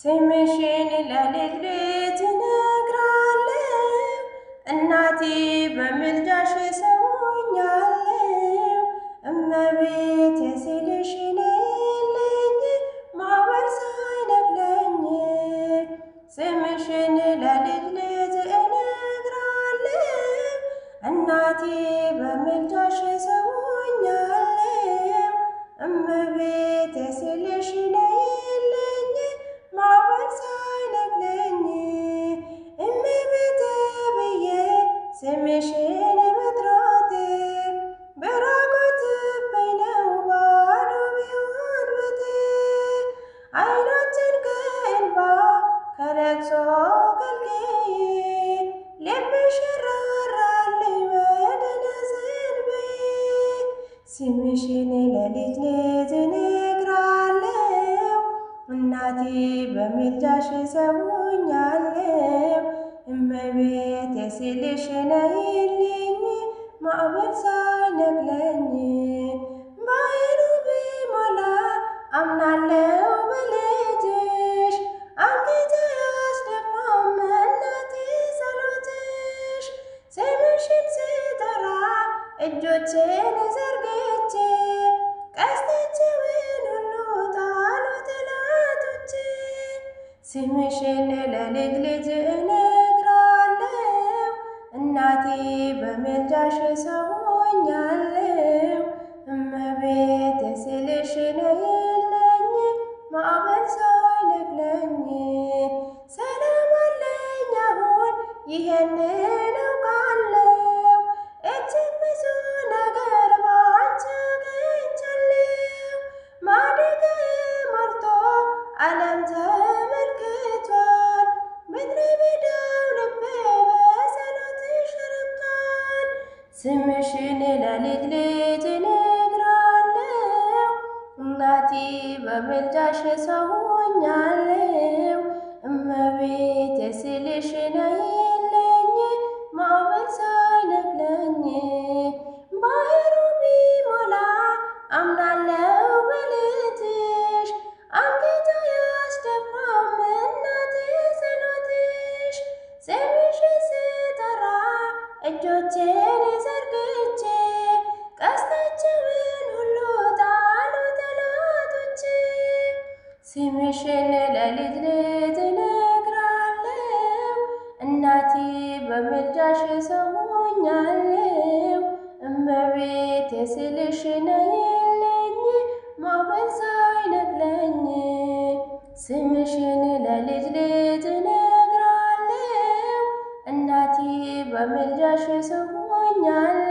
ስምሽን ለልጅ እነግራለሁ እናቴ በምልጃሽ ሰውኛለሁ እመቤቴ ስልሽ ነይልኝ ማዕበል ሳይነቅለኝ ስምሽን ለልጅ እነግራለሁ እናቴ በምልጃሽ ሰውኛለሁ እመቤቴ ስልሽ ነይልኝ ማዕበል ሳይነቅለኝ እመቤቴ ብዬ ስምሽን መጥራቴ በራቆትብኝ ነው ባዶ ቢሆን ቤቴ ዓይኖቼን ከእንባ ከለቅሶ ከልክዬ ልብሽ ራራልኝ በደል አዘንብዬ ስምሽን ለልጅ እነግራለሁ እናቴ በምልጃሽ ሰውኛለሁ እመቤቴ ስልሽ ነይልኝ ማዕበል ሳይነቅለኝ ባሕሩ ቢሞላ አምናለሁ በልጅሽ አንገት አያስደፋም እናቴ ጸሎትሽ ስምሽን ስጠራ እጆቼን ዘርግቼ ቀስታቸውን ሁሉ ጣሉ ጠላቶቼ ስምሽን ለልጅ እነግራለሁ እናቴ በምልጃሽ ሰውኛለሁ እመቤቴ ስልሽ ነይልኝ ማዕበል ሳይነቅለኝ ሰላም አለኝ አሁን ይሄንን አውቃለሁ እጅግ ብዙ ነገር ባንቺ አግኝቻለሁ ማደጋዬ ሞልቶ ዓለም ተመልክቷል ምድረ በዳው ልቤ በጸሎትሽ ረክቷል ስምሽን ለልጅ እነግራለሁ እናቴ በምልጃሽ ሰውኛለሁ እመቤቴ ስልሽ ነይልኝ ማዕበል ሳይነቅለኝ ባሕሩ ቢሞላ አምናለሁ በልጅሽ አንገት አያስደፋም እናቴ ጸሎትሽ ስምሽን ስጠራ እጆቼን ዘርግቼ ቀስታቸውን ሁሉ ጣሉ ጠላቶቼ ስምሽን ለልጅ እነግራለሁ እናቴ በምልጃሽ ሰውኛለሁ እመቤቴ ስልሽ ነይልኝ ማዕበል ሳይነቅለኝ ስምሽን ለልጅ እነግራለሁ እናቴ በምልጃሽ ሰውኛለሁ